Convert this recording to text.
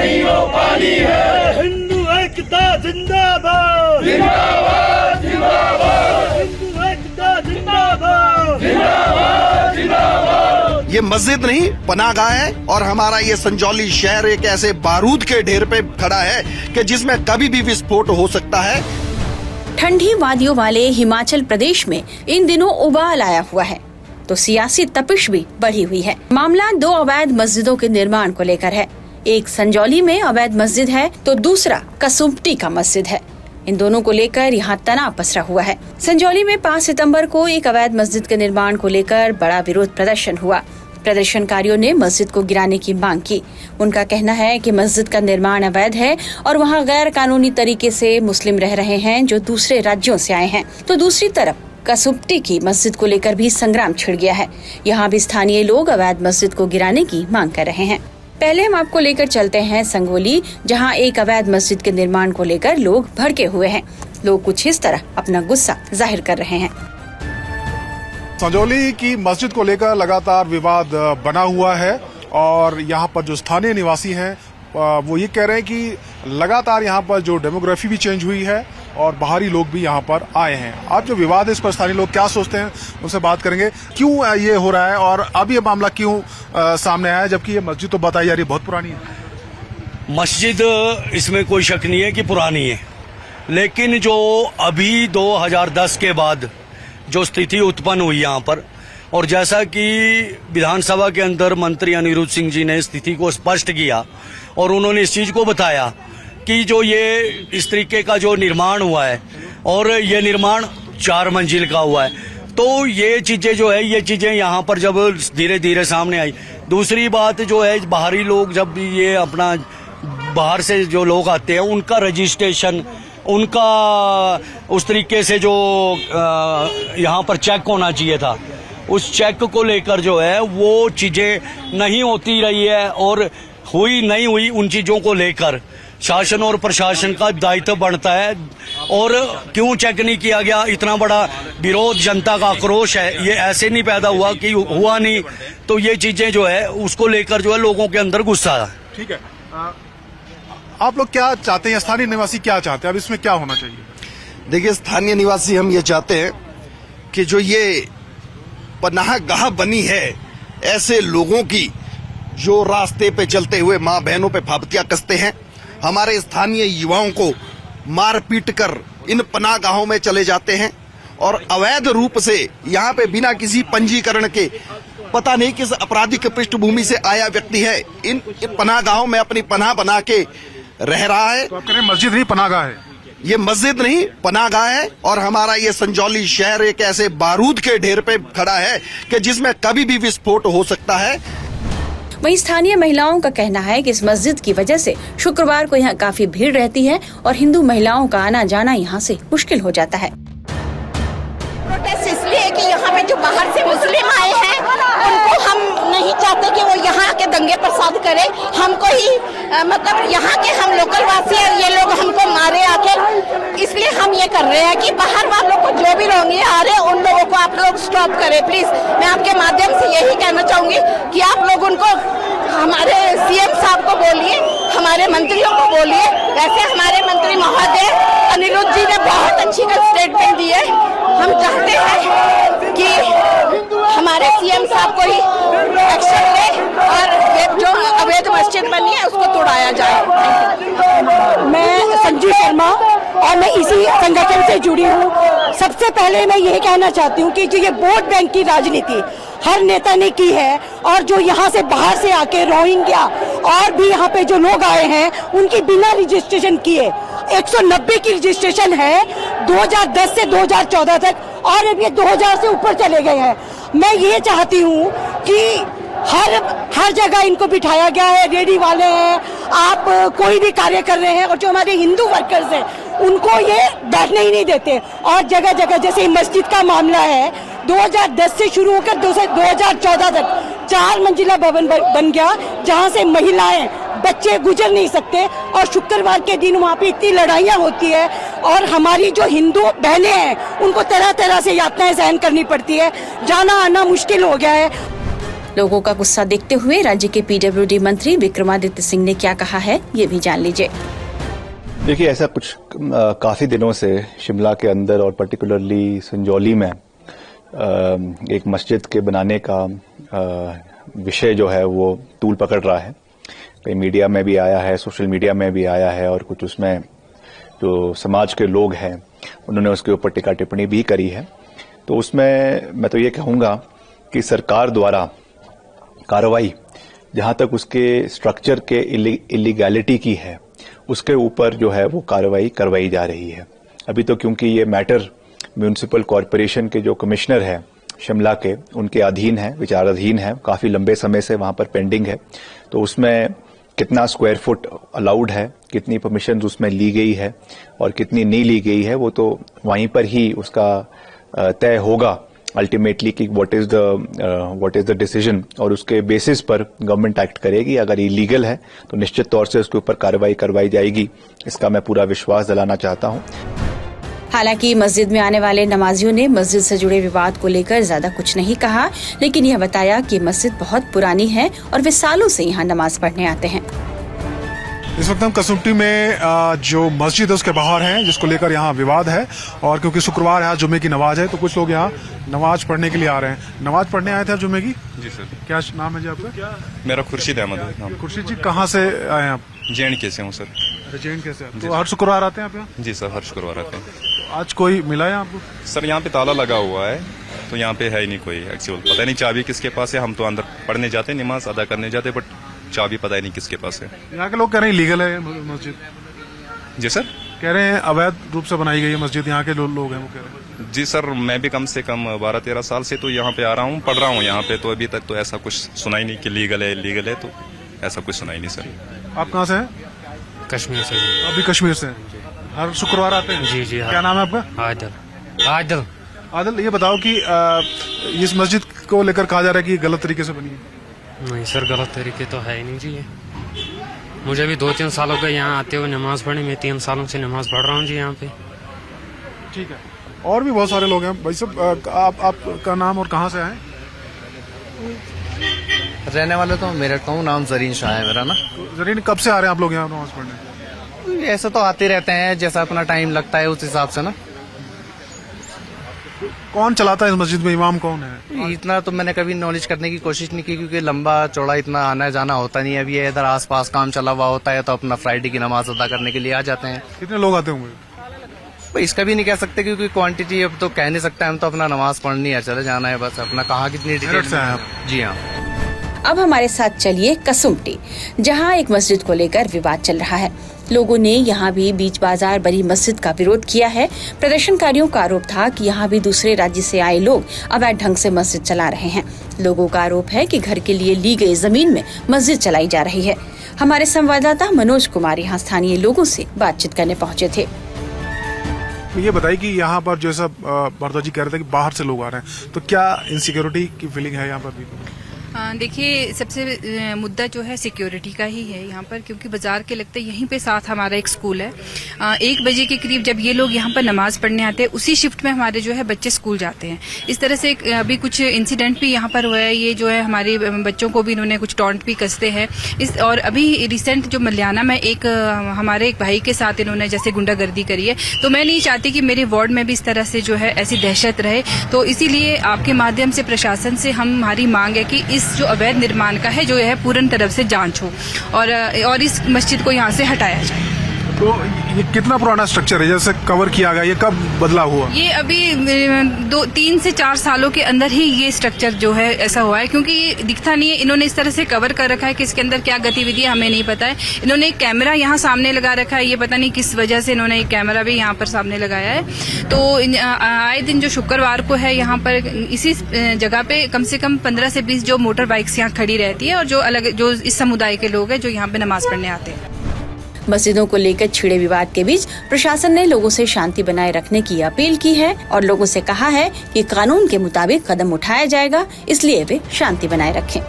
नहीं वो पानी है। हिंदू एकता जिंदाबाद जिंदाबाद जिंदाबाद हिंदू एकता जिंदाबाद जिंदाबाद जिंदाबाद। ये मस्जिद नहीं पनाहगाह है और हमारा ये संजौली शहर एक ऐसे बारूद के ढेर पे खड़ा है कि जिसमें कभी भी विस्फोट हो सकता है। ठंडी वादियों वाले हिमाचल प्रदेश में इन दिनों उबाल आया हुआ है तो सियासी तपिश भी बढ़ी हुई है। मामला दो अवैध मस्जिदों के निर्माण को लेकर है। एक संजौली में अवैध मस्जिद है तो दूसरा कसुम्पटी का मस्जिद है। इन दोनों को लेकर यहाँ तनाव पसरा हुआ है। संजौली में 5 सितंबर को एक अवैध मस्जिद के निर्माण को लेकर बड़ा विरोध प्रदर्शन हुआ। प्रदर्शनकारियों ने मस्जिद को गिराने की मांग की। उनका कहना है कि मस्जिद का निर्माण अवैध है और वहां गैर कानूनी तरीके से मुस्लिम रह रहे हैं जो दूसरे राज्यों से आए हैं। तो दूसरी तरफ कसुम्पटी की मस्जिद को लेकर भी संग्राम छिड़ गया है। यहाँ भी स्थानीय लोग अवैध मस्जिद को गिराने की मांग कर रहे हैं। पहले हम आपको लेकर चलते हैं संगोली, जहाँ एक अवैध मस्जिद के निर्माण को लेकर लोग भड़के हुए हैं। लोग कुछ इस तरह अपना गुस्सा जाहिर कर रहे हैं। संजौली की मस्जिद को लेकर लगातार विवाद बना हुआ है और यहाँ पर जो स्थानीय निवासी हैं वो ये कह रहे हैं कि लगातार यहाँ पर जो डेमोग्राफी भी चेंज हुई है और बाहरी लोग भी यहाँ पर आए हैं। आज जो विवाद है इस पर स्थानीय लोग क्या सोचते हैं उनसे बात करेंगे। क्यों ये हो रहा है और अब ये मामला क्यों सामने आया, जबकि ये मस्जिद तो बताई जा रही है बहुत पुरानी है। मस्जिद इसमें कोई शक नहीं है कि पुरानी है, लेकिन जो अभी 2010 के बाद जो स्थिति उत्पन्न हुई यहाँ पर, और जैसा कि विधानसभा के अंदर मंत्री अनिरुद्ध सिंह जी ने स्थिति को स्पष्ट किया और उन्होंने इस चीज को बताया कि जो ये इस तरीके का जो निर्माण हुआ है और ये निर्माण 4 मंजिल का हुआ है, तो ये चीजें जो है ये चीजें यहाँ पर जब धीरे धीरे सामने आई। दूसरी बात जो है बाहरी लोग जब भी ये अपना बाहर से जो लोग आते हैं उनका रजिस्ट्रेशन, उनका उस तरीके से जो यहाँ पर चेक होना चाहिए था, उस चेक को लेकर जो है वो चीजें नहीं होती रही है और हुई नहीं हुई। उन चीजों को लेकर शासन और प्रशासन का दायित्व बनता है। और क्यों चेक नहीं किया गया, इतना बड़ा विरोध, जनता का आक्रोश है, ये ऐसे नहीं पैदा हुआ कि हुआ नहीं। तो ये चीजें जो है उसको लेकर जो है लोगों के अंदर गुस्सा है। ठीक है, आप लोग क्या चाहते हैं, स्थानीय निवासी क्या चाहते हैं, अब इसमें क्या होना चाहिए? देखिए, स्थानीय निवासी हम ये चाहते हैं कि जो ये पनाहगाह बनी है ऐसे लोगों की जो रास्ते पे चलते हुए माँ बहनों पे फाबतियां कसते हैं, हमारे स्थानीय युवाओं को मार पीट कर इन पनाहगाहों में चले जाते हैं और अवैध रूप से यहाँ पे बिना किसी पंजीकरण के पता नहीं किस आपराधिक पृष्ठभूमि से आया व्यक्ति है इन पनाहगाहों में अपनी पनाह बना के रह रहा है। तो आप कह रहे हैं मस्जिद नहीं पनाहगाह है? ये मस्जिद नहीं पनाहगाह है और हमारा ये संजौली शहर एक ऐसे बारूद के ढेर पे खड़ा है कि जिसमें कभी भी विस्फोट हो सकता है। वहीं स्थानीय महिलाओं का कहना है कि इस मस्जिद की वजह से शुक्रवार को यहाँ काफी भीड़ रहती है और हिंदू महिलाओं का आना जाना यहाँ से मुश्किल हो जाता है। प्रोटेस्ट इसलिए कि यहाँ पे जो बाहर से मुस्लिम आए हैं उनको हम नहीं चाहते कि वो यहाँ के दंगे फसाद करें। हमको ही मतलब यहाँ के हम लोकल वासी हैं, ये लोग हमको मारे आके, इसलिए हम ये कर रहे हैं कि बाहर वालों को जो भी लोग ये आ रहे हैं उन लोगों को आप लोग स्टॉप करें प्लीज। मैं आपके माध्यम से यही कहना चाहूंगी कि आप लोग उनको, हमारे सीएम साहब को बोलिए, हमारे मंत्रियों को बोलिए। वैसे हमारे मंत्री महोदय अनिरुद्ध जी ने बहुत अच्छी स्टेटमेंट दी है। हम चाहते हैं कि हमारे सीएम साहब को ही एक्शन ले और ये जो अवैध मस्जिद बनी है उसको तोड़ाया जाए। मैं संजू शर्मा और मैं इसी संगठन से जुड़ी हूँ। सबसे पहले मैं यही कहना चाहती हूँ कि जो ये वोट बैंक की राजनीति हर नेता ने की है और जो यहाँ से बाहर से आके रोहिंग्या और भी यहाँ पे जो लोग आए हैं उनकी बिना रजिस्ट्रेशन किए 190 की रजिस्ट्रेशन है 2010 से 2014 तक और अब ये 2000 से ऊपर चले गए हैं। मैं ये चाहती हूँ कि हर जगह इनको बिठाया गया है। रेडी वाले हैं, आप कोई भी कार्य कर रहे हैं और जो हमारे हिंदू वर्कर्स हैं उनको ये बैठने ही नहीं देते। और जगह जगह जैसे मस्जिद का मामला है 2010 से शुरू होकर 2014 तक 4 मंजिला भवन बन गया जहां से महिलाएं बच्चे गुजर नहीं सकते और शुक्रवार के दिन वहाँ पे इतनी लड़ाइयाँ होती है और हमारी जो हिंदू बहनें हैं उनको तरह तरह से यातनाएं सहन करनी पड़ती है, जाना आना मुश्किल हो गया है। लोगों का गुस्सा देखते हुए राज्य के पीडब्ल्यूडी मंत्री विक्रमादित्य सिंह ने क्या कहा है, ये भी जान लीजिए। देखिए, ऐसा कुछ काफी दिनों से शिमला के अंदर और पर्टिकुलरली संजौली में एक मस्जिद के बनाने का विषय जो है वो तूल पकड़ रहा है। कई मीडिया में भी आया है, सोशल मीडिया में भी आया है, और कुछ उसमें जो समाज के लोग हैं उन्होंने उसके ऊपर टिक्का टिप्पणी भी करी है। तो उसमें मैं तो ये कहूँगा कि सरकार द्वारा कार्रवाई जहाँ तक उसके स्ट्रक्चर के इलीगैलिटी की है उसके ऊपर जो है वो कार्रवाई करवाई जा रही है। अभी तो क्योंकि ये मैटर म्यूनिसिपल कॉरपोरेशन के जो कमिश्नर है शिमला के, उनके अधीन है, विचाराधीन है, काफी लंबे समय से वहां पर पेंडिंग है, तो उसमें कितना स्क्वायर फुट अलाउड है, कितनी परमिशन उसमें ली गई है और कितनी नहीं ली गई है, वो तो वहीं पर ही उसका तय होगा अल्टीमेटली कि व्हाट इज द डिसीजन, और उसके बेसिस पर गवर्नमेंट एक्ट करेगी। अगर इलीगल है तो निश्चित तौर से उसके ऊपर कार्रवाई करवाई जाएगी, इसका मैं पूरा विश्वास दिलाना चाहता हूं। हालांकि मस्जिद में आने वाले नमाजियों ने मस्जिद से जुड़े विवाद को लेकर ज्यादा कुछ नहीं कहा, लेकिन यह बताया कि मस्जिद बहुत पुरानी है और वे सालों से यहाँ नमाज पढ़ने आते हैं। इस वक्त हम कसुम्पटी में जो मस्जिद है उसके बाहर हैं, जिसको लेकर यहाँ विवाद है, और क्योंकि शुक्रवार है, जुम्मे की नमाज है, तो कुछ लोग यहाँ नमाज पढ़ने के लिए आ रहे हैं। नमाज पढ़ने आए थे आप जुम्मे की? जी सर। क्या नाम है जी आपका? मेरा खुर्शीद अहमद है। खुर्शीद जी, कहाँ से आए हैं आप? JNK से हूँ सर। JNK से। तो हर शुक्रवार आते हैं आप यहाँ? जी सर, हर शुक्रवार आते हैं। आज कोई मिला है आपको? सर यहाँ पे ताला लगा हुआ है, तो यहाँ पे है ही नहीं कोई एक्चुअल, पता नहीं चाबी किसके पास है। हम तो अंदर पढ़ने जाते, नमाज अदा करने जाते, बट चाबी पता ही नहीं किसके पास है। यहाँ के लोग कह रहे हैं लीगल है मस्जिद। जी सर, कह रहे हैं अवैध रूप से बनाई गई है मस्जिद, यहाँ के लोग हैं वो कह रहे हैं। जी सर, मैं भी कम से कम 12-13 साल से तो यहाँ पे आ रहा हूँ, पढ़ रहा हूँ यहाँ पे, तो अभी तक तो ऐसा कुछ सुना ही नहीं कि लीगल है इलीगल है, तो ऐसा कुछ सुना ही नहीं सर। आप कहाँ से हैं? कश्मीर से। आप भी कश्मीर से? हर शुक्रवार आते हैं? जी जी। क्या नाम है आपका? आदिल। आदिल, ये बताओ कि इस मस्जिद को लेकर कहा जा रहा है कि गलत तरीके से बनी है। नहीं सर, गलत तरीके तो है ही नहीं जी। ये मुझे भी 2-3 साल हो गए यहाँ आते हुए नमाज पढ़ने में। 3 सालों से नमाज पढ़ रहा हूँ जी यहाँ पे। ठीक है, और भी बहुत सारे लोग हैं भाई साहब। आपका नाम और कहाँ से आए? रहने वाले तो मेरठ का हूँ, नाम जरीन शाह है मेरा ना। जरीन, कब से आ रहे हैं आप लोग यहाँ नमाज पढ़ने? ऐसे तो आते रहते हैं, जैसा अपना टाइम लगता है उस हिसाब से ना। कौन चलाता है इस मस्जिद में, इमाम कौन है? इतना तो मैंने कभी नॉलेज करने की कोशिश नहीं की, क्योंकि लंबा चौड़ा इतना आना जाना होता नहीं है। अभी इधर आसपास काम चला हुआ होता है तो अपना फ्राइडे की नमाज अदा करने के लिए आ जाते हैं। कितने लोग आते होंगे? भाई इसका भी नहीं कह सकते, क्योंकि क्वांटिटी अब तो कह नहीं सकता। हम तो अपना नमाज पढ़नी है, चले जाना है बस। अपना कहाँ कितनी डिटेल से हैं आप? जी हाँ। अब हमारे साथ चलिए कसुम्पटी, जहां एक मस्जिद को लेकर विवाद चल रहा है। लोगों ने यहां भी बीच बाजार बनी मस्जिद का विरोध किया है। प्रदर्शनकारियों का आरोप था कि यहां भी दूसरे राज्य से आए लोग अवैध ढंग से मस्जिद चला रहे हैं। लोगों का आरोप है कि घर के लिए ली गई जमीन में मस्जिद चलाई जा रही है। हमारे संवाददाता मनोज कुमार यहां स्थानीय लोगों से बातचीत करने पहुंचे थे। ये बताइए कि यहाँ पर जैसा भरद्वाज जी कह रहे थे कि बाहर से लोग आ रहे हैं, तो क्या इनसिक्योरिटी की फीलिंग है यहाँ पर भी? देखिए, सबसे मुद्दा जो है सिक्योरिटी का ही है यहाँ पर, क्योंकि बाजार के लगते यहीं पे साथ हमारा एक स्कूल है। 1 बजे के करीब जब ये लोग यहाँ पर नमाज पढ़ने आते हैं, उसी शिफ्ट में हमारे जो है बच्चे स्कूल जाते हैं। इस तरह से अभी कुछ इंसिडेंट भी यहाँ पर हुआ है। ये जो है हमारे बच्चों को भी इन्होंने कुछ टॉन्ट भी कसते हैं। और अभी रिसेंट जो मल्याना में हमारे एक भाई के साथ इन्होंने जैसे गुंडागर्दी करी है। तो मैं नहीं चाहती कि मेरे वार्ड में भी इस तरह से जो है ऐसी दहशत रहे। तो इसीलिए आपके माध्यम से प्रशासन से हमारी मांग है कि जो अवैध निर्माण का है जो है पूर्ण तरफ से जांच हो और इस मस्जिद को यहाँ से हटाया जाए। तो ये कितना पुराना स्ट्रक्चर है, जैसे कवर किया गया, ये कब बदला हुआ? ये अभी 3 से 4 सालों के अंदर ही ये स्ट्रक्चर जो है ऐसा हुआ है, क्योंकि ये दिखता नहीं है। इन्होंने इस तरह से कवर कर रखा है कि इसके अंदर क्या गतिविधि हमें नहीं पता है। इन्होंने एक कैमरा यहाँ सामने लगा रखा है, ये पता नहीं किस वजह से इन्होंने एक कैमरा भी यहाँ पर सामने लगाया है। तो आए दिन जो शुक्रवार को है यहाँ पर इसी जगह पे कम से कम 15 से 20 जो मोटर बाइक्स यहाँ खड़ी रहती है, और जो इस समुदाय के लोग हैं जो यहाँ पे नमाज पढ़ने आते हैं। मस्जिदों को लेकर छिड़े विवाद के बीच प्रशासन ने लोगों से शांति बनाए रखने की अपील की है और लोगों से कहा है कि कानून के मुताबिक कदम उठाया जाएगा, इसलिए वे शांति बनाए रखें।